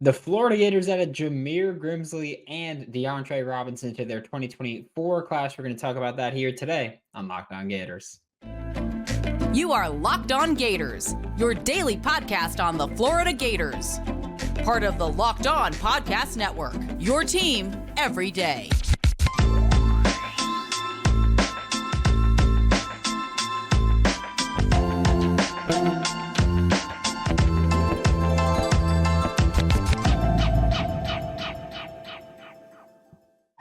The Florida Gators added Jameer Grimsley and DAntre Robinson to their 2024 class. We're going to talk about that here today on Locked On Gators. You are Locked On Gators, your daily podcast on the Florida Gators. Part of the Locked On Podcast Network, your team every day.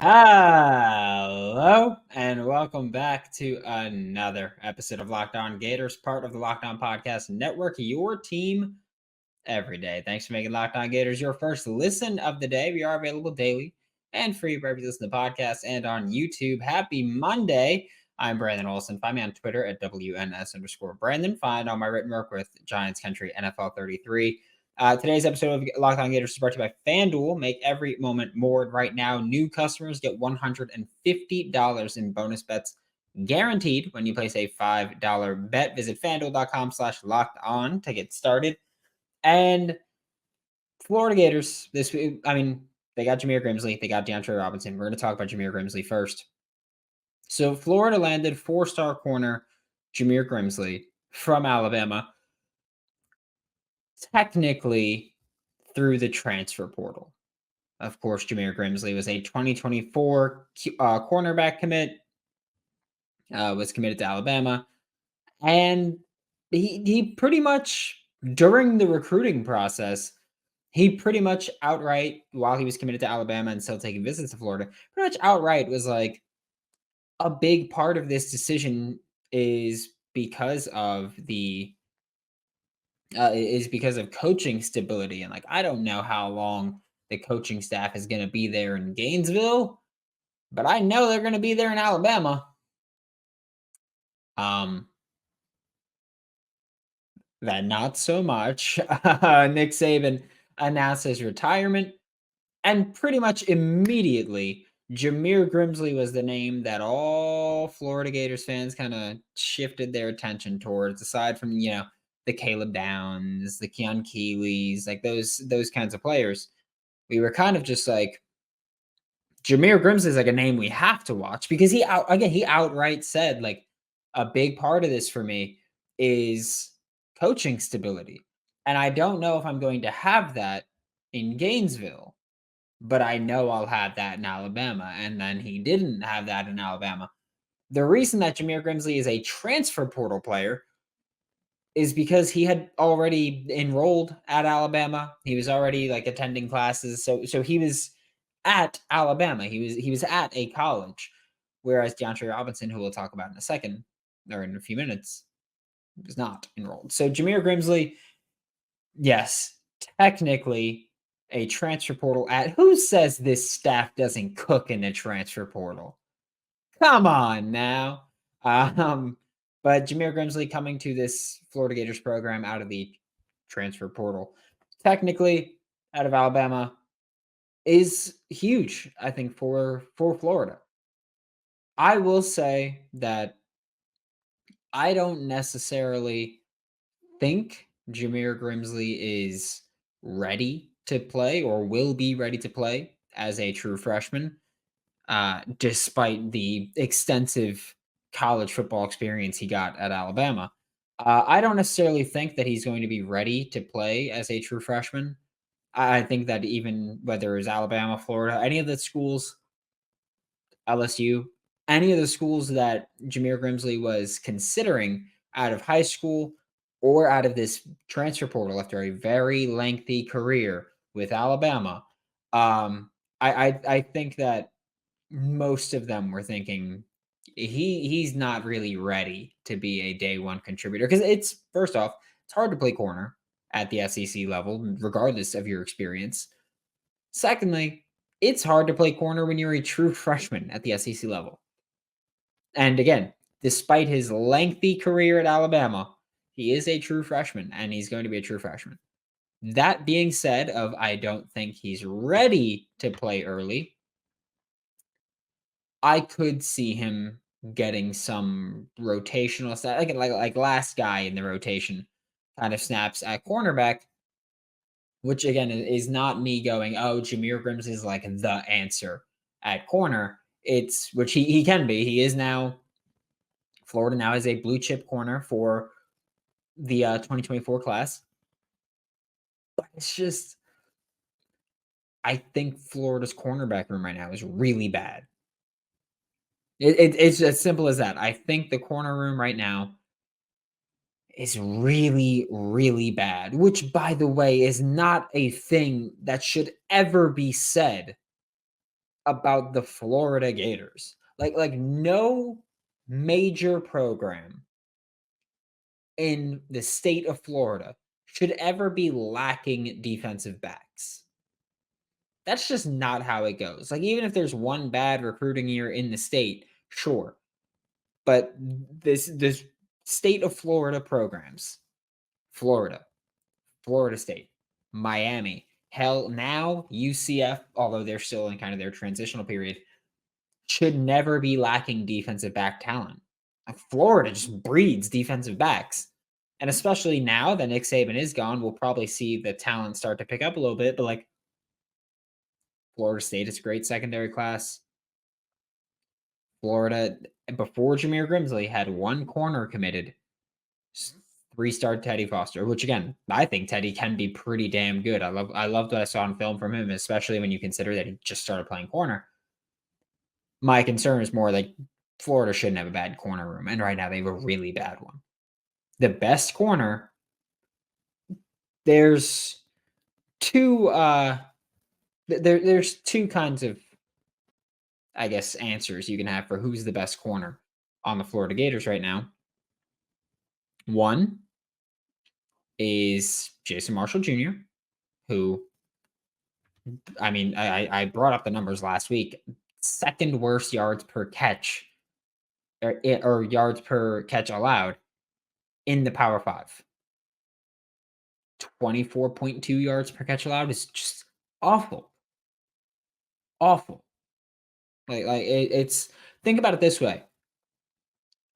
Hello, and welcome back to another episode of Locked On Gators, part of the Locked On Podcast Network, your team every day. Thanks for making Locked On Gators your first listen of the day. We are available daily and free wherever you listen to podcasts and on YouTube. Happy Monday. I'm Brandon Olsen. Find me on Twitter at WNS_Brandon. Find all my written work with Giants Country NFL 33. Today's episode of Locked On Gators is brought to you by FanDuel. Make every moment more. Right now, new customers get $150 in bonus bets guaranteed when you place a $5 bet. Visit FanDuel.com/LockedOn to get started. And Florida Gators, they got Jameer Grimsley. They got DAntre Robinson. We're going to talk about Jameer Grimsley first. So Florida landed four-star corner Jameer Grimsley from Alabama, technically through the transfer portal. Of course, Jameer Grimsley was a 2024 cornerback commit, was committed to Alabama. And he pretty much, during the recruiting process, he pretty much outright, while he was committed to Alabama and still taking visits to Florida, pretty much outright was like, a big part of this decision is because of coaching stability. And like, I don't know how long the coaching staff is going to be there in Gainesville, but I know they're going to be there in Alabama. That not so much. Nick Saban announced his retirement, and pretty much immediately, Jameer Grimsley was the name that all Florida Gators fans kind of shifted their attention towards, aside from, the Caleb Downs, the Keon Keeleys, like those kinds of players. We were kind of just like, Jameer Grimsley is like a name we have to watch, because he outright said, like, a big part of this for me is coaching stability. And I don't know if I'm going to have that in Gainesville, but I know I'll have that in Alabama. And then he didn't have that in Alabama. The reason that Jameer Grimsley is a transfer portal player is because he had already enrolled at Alabama. He was already like attending classes. So he was at Alabama. He was at a college. Whereas DAntre Robinson, who we'll talk about in a second or in a few minutes, was not enrolled. So Jameer Grimsley, yes, technically a transfer portal at, who says this staff doesn't cook in the transfer portal? Come on now. But Jameer Grimsley coming to this Florida Gators program out of the transfer portal, technically out of Alabama, is huge, I think, for Florida. I will say that I don't necessarily think Jameer Grimsley is ready to play or will be ready to play as a true freshman, despite the extensive college football experience he got at Alabama. I don't necessarily think that he's going to be ready to play as a true freshman. I think that even whether it's Alabama, Florida, any of the schools, LSU, any of the schools that Jameer Grimsley was considering out of high school or out of this transfer portal after a very lengthy career with Alabama, I think that most of them were thinking he's not really ready to be a day one contributor, because it's, first off, it's hard to play corner at the SEC level, regardless of your experience. Secondly, it's hard to play corner when you're a true freshman at the SEC level. And again, despite his lengthy career at Alabama, he is a true freshman, and he's going to be a true freshman. That being said, I don't think he's ready to play early, I could see him getting some rotational stuff, like last guy in the rotation kind of snaps at cornerback. which again is not me going, oh, Jameer Grimsley is like the answer at corner. It's which he can be. He is now. Florida now has a blue chip corner for the 2024 class. But it's just, I think Florida's cornerback room right now is really bad. It's as simple as that. I think the corner room right now is really, really bad, which, by the way, is not a thing that should ever be said about the Florida Gators. Like no major program in the state of Florida should ever be lacking defensive backs. That's just not how it goes. Like, even if there's one bad recruiting year in the state, sure. But this state of Florida programs, Florida, Florida State, Miami, hell, now UCF, although they're still in kind of their transitional period, should never be lacking defensive back talent. Like, Florida just breeds defensive backs. And especially now that Nick Saban is gone, we'll probably see the talent start to pick up a little bit. But like, Florida State is a great secondary class. Florida, before Jameer Grimsley, had one corner committed, 3-star Teddy Foster, which again, I think Teddy can be pretty damn good. I loved what I saw on film from him, especially when you consider that he just started playing corner. My concern is more like Florida shouldn't have a bad corner room, and right now they have a really bad one. The best corner, there's two there's two kinds of, I guess, answers you can have for who's the best corner on the Florida Gators right now. One is Jason Marshall Jr., who, I mean, I brought up the numbers last week. Second worst yards per catch, or yards per catch allowed in the Power 5. 24.2 yards per catch allowed is just awful. Awful. It's think about it this way.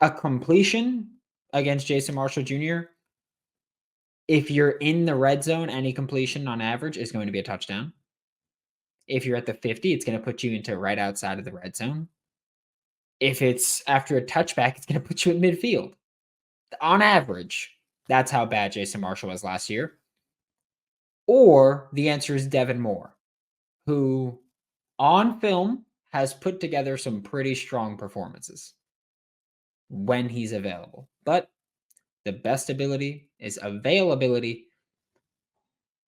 A completion against Jason Marshall Jr., if you're in the red zone, any completion on average is going to be a touchdown. If you're at the 50, it's going to put you into right outside of the red zone. If it's after a touchback, it's going to put you in midfield. On average, that's how bad Jason Marshall was last year. Or the answer is Devin Moore, who on film has put together some pretty strong performances when he's available. But the best ability is availability.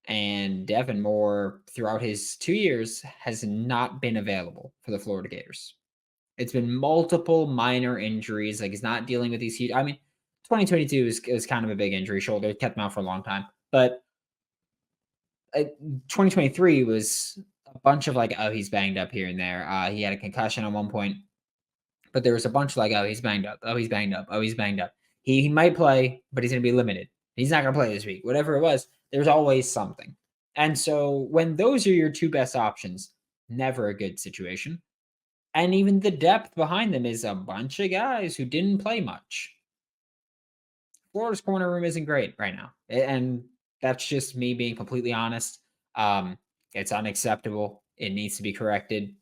And Devin Moore, throughout his 2 years, has not been available for the Florida Gators. It's been multiple minor injuries. Like, he's not dealing with these huge. I mean, 2022 is kind of a big injury. Shoulder kept him out for a long time. But 2023 was a bunch of like, oh, he's banged up here and there. He had a concussion at one point. But there was a bunch of like, oh, he's banged up. Oh, he's banged up. Oh, he's banged up. He might play, but he's going to be limited. He's not going to play this week. Whatever it was, there's always something. And so when those are your two best options, never a good situation. And even the depth behind them is a bunch of guys who didn't play much. Florida's corner room isn't great right now. And that's just me being completely honest. It's unacceptable. It needs to be corrected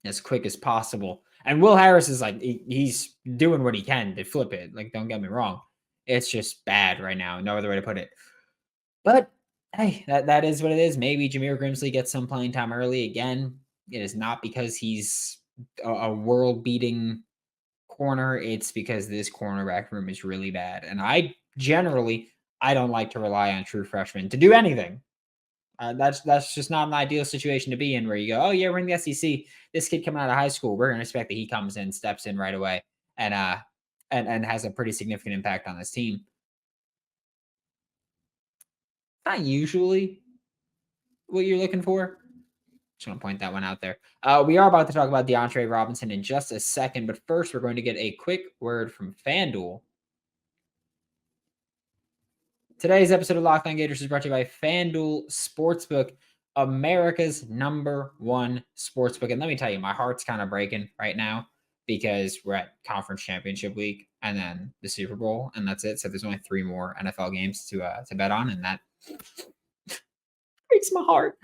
as quick as possible. And Will Harris is like, he's doing what he can to flip it. Like, don't get me wrong. It's just bad right now. No other way to put it. But hey, that is what it is. Maybe Jameer Grimsley gets some playing time early. Again, it is not because he's a world-beating corner. It's because this cornerback room is really bad. And I don't like to rely on true freshmen to do anything. That's just not an ideal situation to be in, where you go, oh yeah, we're in the SEC. This kid coming out of high school, we're going to expect that he comes in, steps in right away, and has a pretty significant impact on this team. Not usually what you're looking for. Just want to point that one out there. We are about to talk about DAntre Robinson in just a second, but first we're going to get a quick word from FanDuel. Today's episode of Locked On Gators is brought to you by FanDuel Sportsbook, America's #1 sportsbook. And let me tell you, my heart's kind of breaking right now because we're at Conference Championship Week and then the Super Bowl, and that's it. So there's only 3 more NFL games to bet on, and that breaks my heart.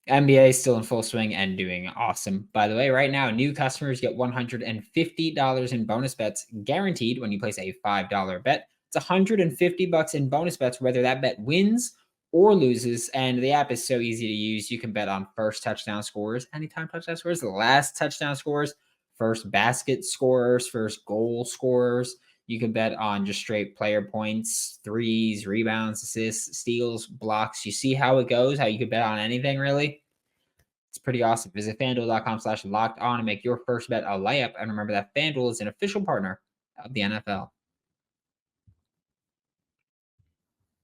NBA is still in full swing and doing awesome. By the way, right now, new customers get $150 in bonus bets guaranteed when you place a $5 bet. It's $150 in bonus bets, whether that bet wins or loses. And the app is so easy to use. You can bet on first touchdown scores, anytime touchdown scores, the last touchdown scores, first basket scorers, first goal scorers. You can bet on just straight player points, threes, rebounds, assists, steals, blocks. You see how it goes, how you can bet on anything, really. It's pretty awesome. Visit FanDuel.com/locked on and make your first bet a layup. And remember that FanDuel is an official partner of the NFL.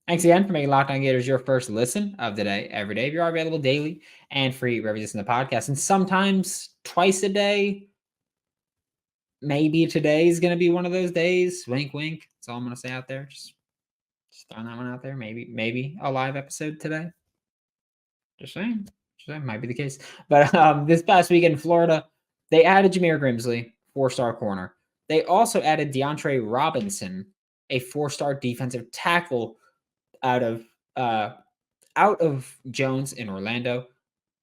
Thanks again for making Locked On Gators your first listen of the day every day. We are available daily and free wherever you listen to the podcast, and sometimes twice a day. Maybe today is going to be one of those days. Wink, wink. That's all I'm going to say out there. Just throwing that one out there. Maybe a live episode today. Just saying. Might be the case. But this past week in Florida, they added Jameer Grimsley, 4-star corner. They also added DAntre Robinson, a 4-star defensive tackle out of Jones in Orlando,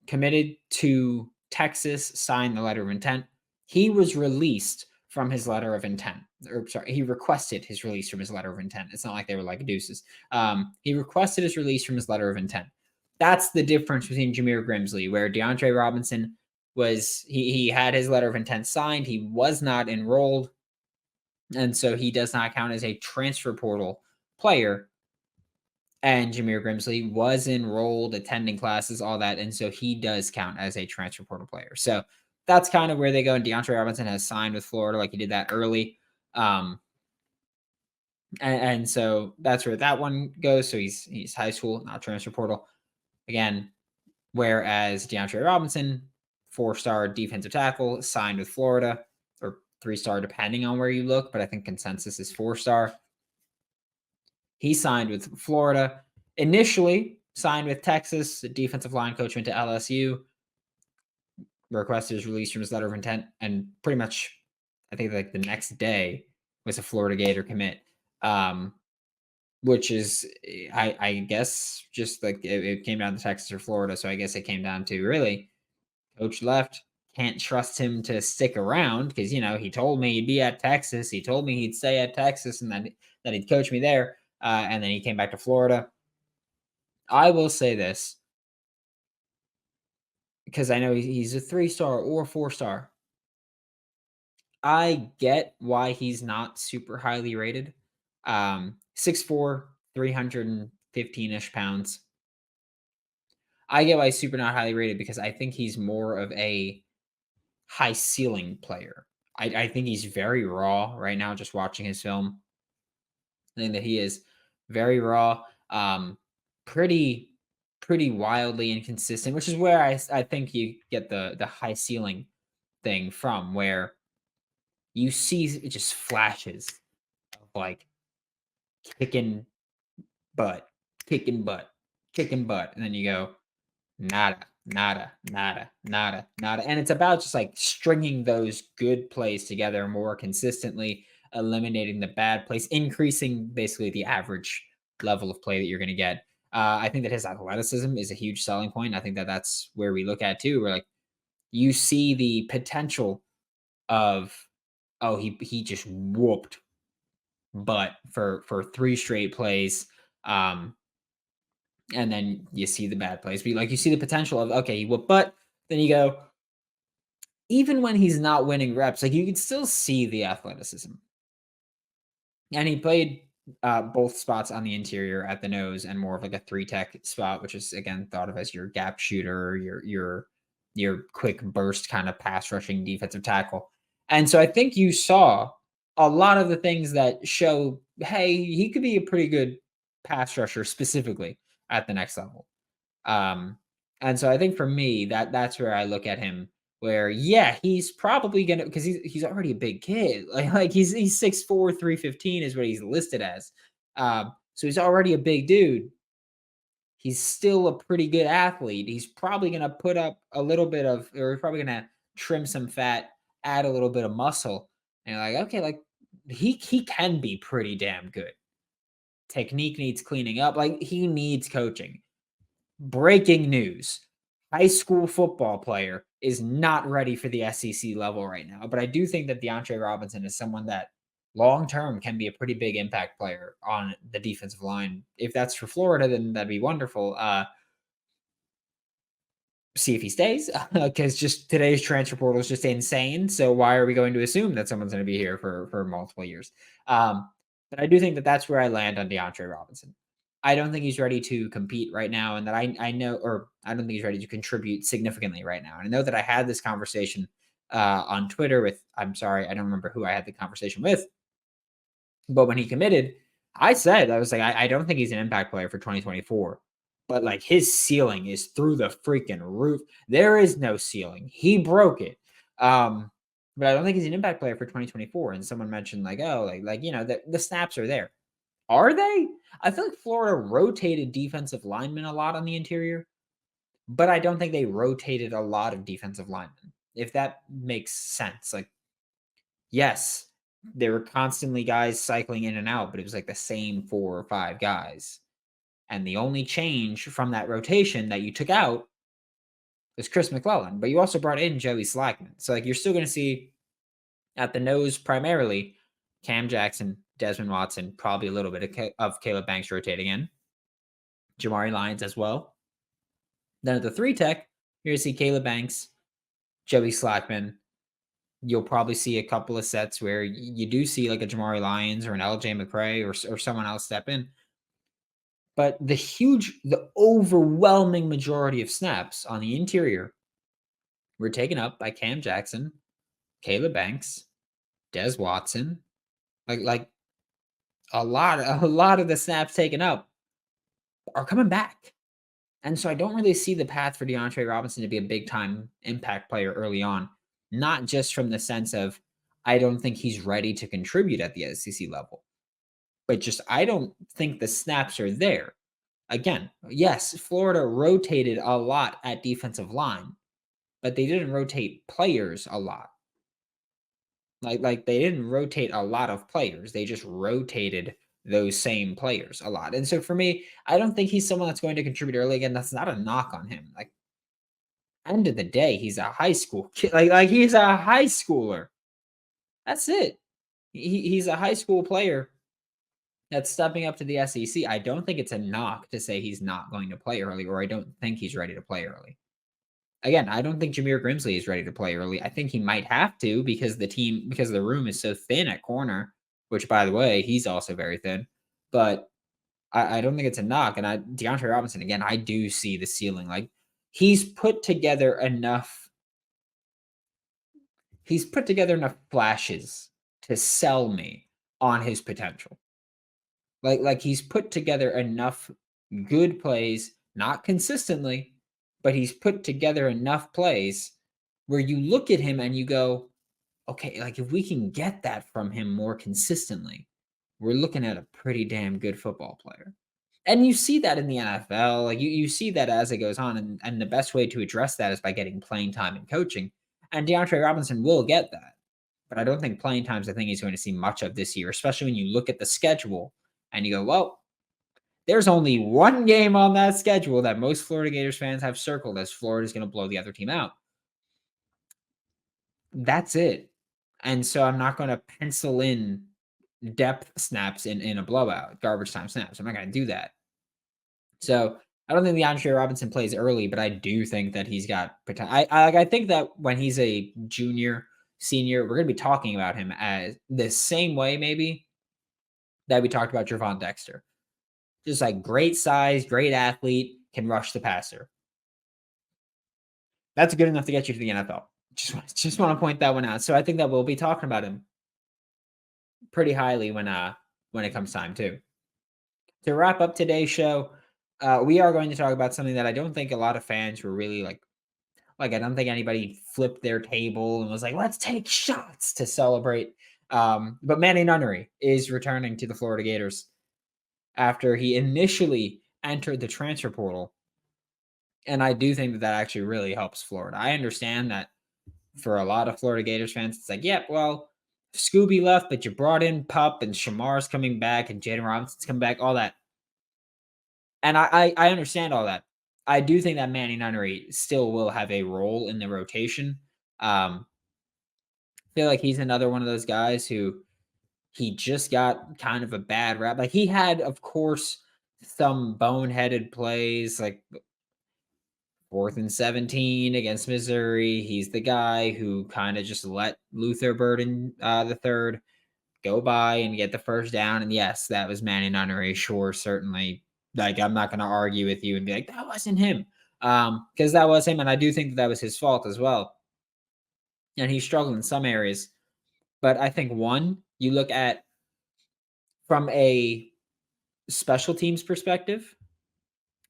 committed to Texas, signed the letter of intent. He was released from his letter of intent. He requested his release from his letter of intent. It's not like they were like deuces. He requested his release from his letter of intent. That's the difference between Jameer Grimsley, where DAntre Robinson was, he had his letter of intent signed. He was not enrolled. And so he does not count as a transfer portal player. And Jameer Grimsley was enrolled, attending classes, all that. And so he does count as a transfer portal player. So that's kind of where they go. And DAntre Robinson has signed with Florida, like he did that early. And so that's where that one goes. So he's high school, not transfer portal. Again, whereas DAntre Robinson, 4-star defensive tackle, signed with Florida, or 3-star depending on where you look, but I think consensus is 4-star. He signed with Florida. Initially signed with Texas. The defensive line coach went to LSU. Requested his release from his letter of intent. And pretty much, I think like the next day was a Florida Gator commit. Which is, I guess, just like it came down to Texas or Florida. So I guess it came down to really, coach left. Can't trust him to stick around because, he told me he'd be at Texas. He told me he'd stay at Texas and that he'd coach me there. And then he came back to Florida. I will say this, because I know he's a 3-star or 4-star. I get why he's not super highly rated. 6'4", 315-ish pounds. I get why he's super not highly rated because I think he's more of a high ceiling player. I think he's very raw right now, just watching his film. I think that he is very raw, pretty wildly inconsistent, which is where I think you get the high ceiling thing from, where you see just flashes of like kicking butt, and then you go nada, and it's about just like stringing those good plays together more consistently, eliminating the bad plays, increasing basically the average level of play that you're going to get. I think that his athleticism is a huge selling point. I think that that's where we look at too, where like you see the potential of, he just whooped butt for 3 straight plays. And then you see the bad plays. But like you see the potential of, okay, he whooped butt. Then you go, even when he's not winning reps, like you can still see the athleticism. And he played both spots on the interior at the nose and more of like a 3-tech spot, which is again thought of as your gap shooter, your quick burst kind of pass rushing defensive tackle. And so I think you saw a lot of the things that show, hey, he could be a pretty good pass rusher specifically at the next level. And so I think for me, that's where I look at him, where, yeah, he's probably going to, because he's already a big kid. Like he's 6'4", 315 is what he's listed as. So he's already a big dude. He's still a pretty good athlete. He's probably going to put up a little bit of, or he's probably going to trim some fat, add a little bit of muscle. And you're like, okay, like he can be pretty damn good. Technique needs cleaning up. Like he needs coaching. breaking news. High school football player is not ready for the SEC level right now. But I do think that DAntre Robinson is someone that long term can be a pretty big impact player on the defensive line. If that's for Florida, then that'd be wonderful. See if he stays, because just today's transfer portal is just insane. So why are we going to assume that someone's going to be here for multiple years? But I do think that that's where I land on DAntre Robinson. I don't think he's ready to compete right now, and that I know, or I don't think he's ready to contribute significantly right now. And I know that I had this conversation on Twitter with, I'm sorry, I don't remember who I had the conversation with, but when he committed, I said, I was like, I don't think he's an impact player for 2024, but like his ceiling is through the freaking roof. There is no ceiling. He broke it. But I don't think he's an impact player for 2024. And someone mentioned like, oh, the snaps are there. Are they? I feel like Florida rotated defensive linemen a lot on the interior, but I don't think they rotated a lot of defensive linemen. If that makes sense. Like, yes, there were constantly guys cycling in and out, but it was like the same 4 or 5 guys. And the only change from that rotation that you took out was Chris McClellan, but you also brought in Joey Slackman. So like you're still going to see at the nose primarily Cam Jackson, Desmond Watson, probably a little bit of Caleb Banks rotating in, Jamari Lyons as well. Then at the 3 tech, you're going to see Caleb Banks, Joey Slackman. You'll probably see a couple of sets where you do see like a Jamari Lyons or an LJ McCray or someone else step in. But the overwhelming majority of snaps on the interior were taken up by Cam Jackson, Caleb Banks, Des Watson. Like a lot of the snaps taken up are coming back. And so I don't really see the path for DAntre Robinson to be a big time impact player early on, not just from the sense of I don't think he's ready to contribute at the SEC level, but just I don't think the snaps are there. Again, yes, Florida rotated a lot at defensive line, but they didn't rotate players a lot. Like they didn't rotate a lot of players. They just rotated those same players a lot. And so for me, I don't think he's someone that's going to contribute early. Again, that's not a knock on him. Like end of the day, he's a high school kid. Like he's a high schooler. That's it. He's a high school player that's stepping up to the SEC. I don't think it's a knock to say he's not going to play early, or I don't think he's ready to play early. Again, I don't think Jameer Grimsley is ready to play early. I think he might have to because the room is so thin at corner, which by the way, he's also very thin. But I don't think it's a knock. And DAntre Robinson, again, I do see the ceiling. Like he's put together enough flashes to sell me on his potential. Like he's put together enough good plays, not consistently, but he's put together enough plays where you look at him and you go, okay, like if we can get that from him more consistently, we're looking at a pretty damn good football player. And you see that in the NFL. Like you see that as it goes on. And the best way to address that is by getting playing time and coaching. And DAntre Robinson will get that. But I don't think playing time is the thing he's going to see much of this year, especially when you look at the schedule and you go, well, there's only one game on that schedule that most Florida Gators fans have circled as Florida's going to blow the other team out. That's it. And so I'm not going to pencil in depth snaps in a blowout, garbage time snaps. I'm not going to do that. So I don't think DAntre Robinson plays early, but I do think that he's got potential. I think that when he's a junior, senior, we're going to be talking about him as the same way maybe that we talked about Javon Dexter. Just like great size, great athlete, can rush the passer. That's good enough to get you to the NFL. Just want to point that one out. So I think that we'll be talking about him pretty highly when it comes time too. To wrap up today's show, we are going to talk about something that I don't think a lot of fans were really like I don't think anybody flipped their table and was like, let's take shots to celebrate. But Mannie Nunnery is returning to the Florida Gators after he initially entered the transfer portal. And I do think that actually really helps Florida. I understand that for a lot of Florida Gators fans, it's like, yep, well, Scooby left, but you brought in Pup and Shamar's coming back and Jaden Robinson's coming back, all that. And I understand all that. I do think that Mannie Nunnery still will have a role in the rotation. I feel like he's another one of those guys who he just got kind of a bad rap. Like he had, of course, some boneheaded plays, like 4th and 17 against Missouri. He's the guy who kind of just let Luther Burden the third go by and get the first down. And yes, that was Mannie Nunnery. Sure, certainly. Like I'm not going to argue with you and be like that wasn't him, because that was him, and I do think that was his fault as well. And he struggled in some areas, but I think one, you look at from a special teams perspective,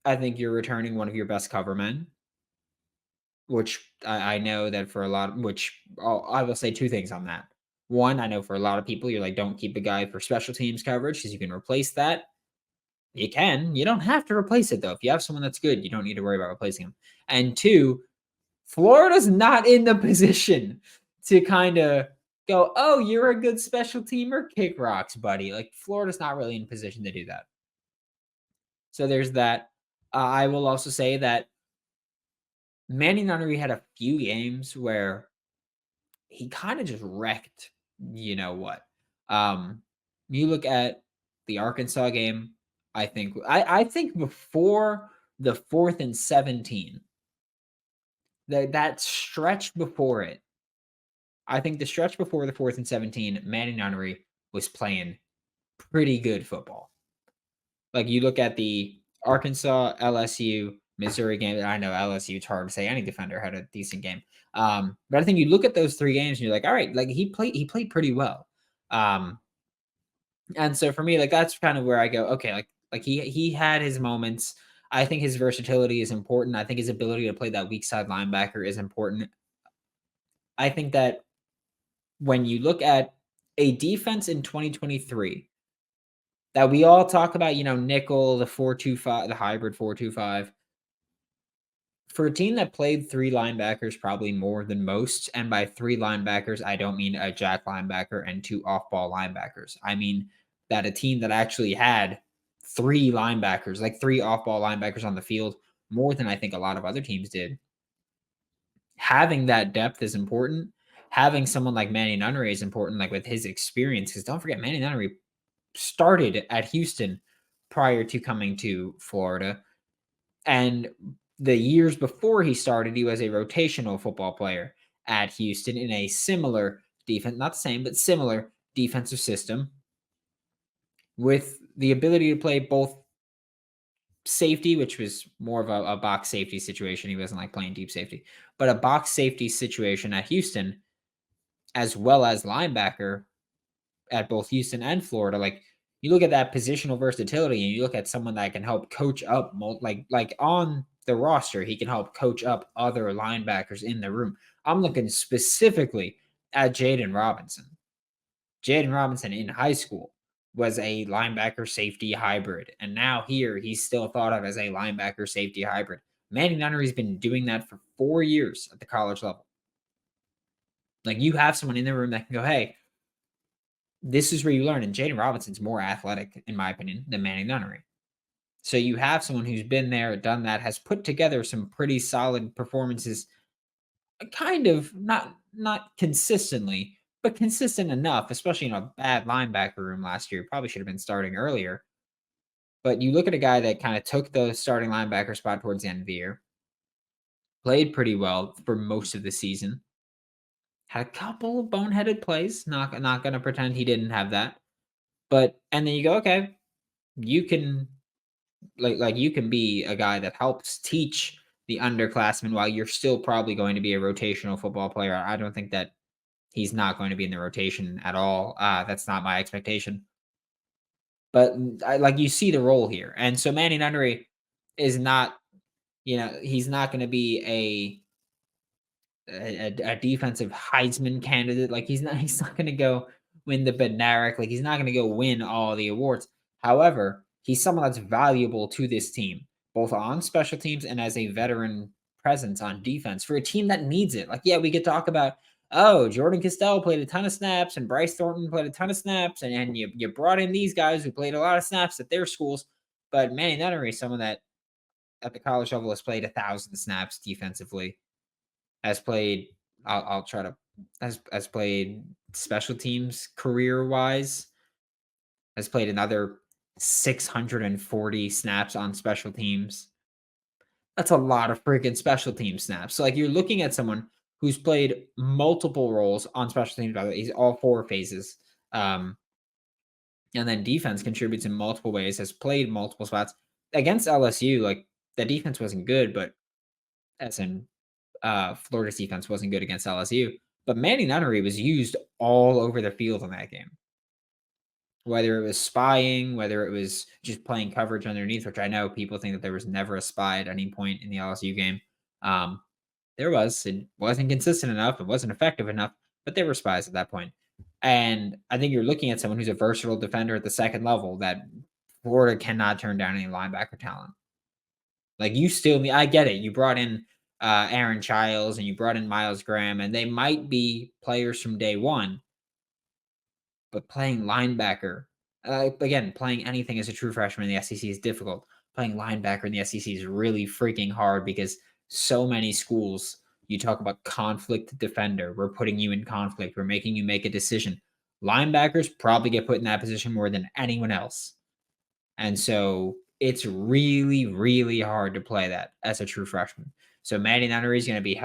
I think you're returning one of your best cover men, which I know that for a lot, which I will say two things on that. One, I know for a lot of people, you're like, don't keep a guy for special teams coverage because you can replace that. You can. You don't have to replace it, though. If you have someone that's good, you don't need to worry about replacing him. And two, Florida's not in the position to kind of go, oh, you're a good special teamer, kick rocks, buddy. Like, Florida's not really in position to do that. So there's that. I will also say that Manny Nunnery had a few games where he kind of just wrecked, you know what. You look at the Arkansas game, I think before the 4th and 17, that stretch before it, I think the stretch before the 4th and 17, Manny Nunnery was playing pretty good football. Like you look at the Arkansas, LSU, Missouri game. I know LSU, it's hard to say any defender had a decent game. But I think you look at those 3 games and you're like, all right, like he played pretty well. And so for me, like that's kind of where I go, okay, like he had his moments. I think his versatility is important. I think his ability to play that weak side linebacker is important. I think that when you look at a defense in 2023 that we all talk about, nickel, the 4-2-5, the hybrid 4-2-5. For a team that played 3 linebackers probably more than most, and by 3 linebackers, I don't mean a jack linebacker and 2 off-ball linebackers. I mean that a team that actually had 3 linebackers, like 3 off-ball linebackers on the field, more than I think a lot of other teams did. Having that depth is important. Having someone like Mannie Nunnery is important, like with his experience, because don't forget, Mannie Nunnery started at Houston prior to coming to Florida. And the years before he started, he was a rotational football player at Houston in a similar defense, not the same, but similar defensive system with the ability to play both safety, which was more of a box safety situation. He wasn't like playing deep safety, but a box safety situation at Houston, as well as linebacker at both Houston and Florida. Like you look at that positional versatility and you look at someone that can help coach up, like on the roster, he can help coach up other linebackers in the room. I'm looking specifically at Jaden Robinson. Jaden Robinson in high school was a linebacker safety hybrid. And now here he's still thought of as a linebacker safety hybrid. Manny Nunnery's been doing that for 4 years at the college level. Like you have someone in the room that can go, hey, this is where you learn. And Jaden Robinson's more athletic, in my opinion, than Manny Nunnery. So you have someone who's been there, done that, has put together some pretty solid performances, kind of not consistently, but consistent enough, especially in a bad linebacker room last year. Probably should have been starting earlier. But you look at a guy that kind of took the starting linebacker spot towards the end of the year, played pretty well for most of the season, had a couple of boneheaded plays. Not going to pretend he didn't have that. But and then you go, okay, you can like you can be a guy that helps teach the underclassmen while you're still probably going to be a rotational football player. I don't think that he's not going to be in the rotation at all. That's not my expectation. But like you see the role here, and so Manny Nunnery is not, he's not going to be a defensive Heisman candidate. Like he's not going to go win the Bednarik. Like he's not going to go win all the awards. However, he's someone that's valuable to this team, both on special teams and as a veteran presence on defense for a team that needs it. Like, yeah, we could talk about, oh, Jordan Castell played a ton of snaps and Bryce Thornton played a ton of snaps, and you brought in these guys who played a lot of snaps at their schools. But Manny Nunnery is someone that at the college level has played 1,000 snaps defensively. Has played. I'll try to has played special teams career wise. Has played another 640 snaps on special teams. That's a lot of freaking special team snaps. So, like, you're looking at someone who's played multiple roles on special teams. By the way, he's all 4 phases. Um, and then defense contributes in multiple ways. Has played multiple spots against LSU. Like, the defense wasn't good, but as in Florida's defense wasn't good against LSU. But Mannie Nunnery was used all over the field in that game. Whether it was spying, whether it was just playing coverage underneath, which I know people think that there was never a spy at any point in the LSU game. Um, there was. It wasn't consistent enough. It wasn't effective enough, but there were spies at that point. And I think you're looking at someone who's a versatile defender at the second level that Florida cannot turn down any linebacker talent. Like, you still, I get it. You brought in Aaron Childs and you brought in Miles Graham, and they might be players from day one, but playing linebacker, again, playing anything as a true freshman in the SEC is difficult. Playing linebacker in the SEC is really freaking hard because so many schools, you talk about conflict defender. We're putting you in conflict. We're making you make a decision. Linebackers probably get put in that position more than anyone else. And so it's really, really hard to play that as a true freshman. So Mannie Nunnery is going to be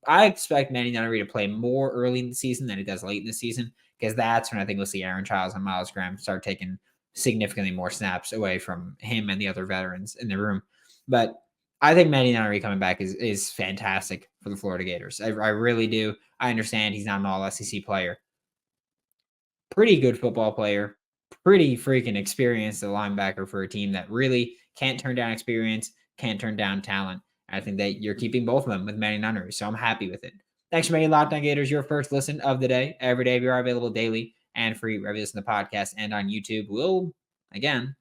I expect Mannie Nunnery to play more early in the season than he does late in the season, because that's when I think we'll see Aaron Childs and Miles Graham start taking significantly more snaps away from him and the other veterans in the room. But I think Mannie Nunnery coming back is fantastic for the Florida Gators. I really do. I understand he's not an all SEC player. Pretty good football player, pretty freaking experienced a linebacker for a team that really can't turn down experience, can't turn down talent. I think that you're keeping both of them with Mannie Nunnery, so I'm happy with it. Thanks for making Locked On Gators your first listen of the day. Every day we are available daily and free wherever you listen to the podcast and on YouTube. We'll, again,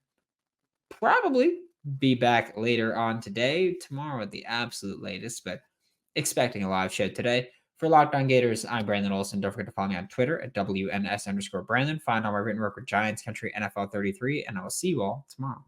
probably be back later on today, tomorrow at the absolute latest, but expecting a live show today. For Locked On Gators, I'm Brandon Olsen. Don't forget to follow me on Twitter at WNS_Brandon. Find all my written work with Giants Country NFL 33, and I will see you all tomorrow.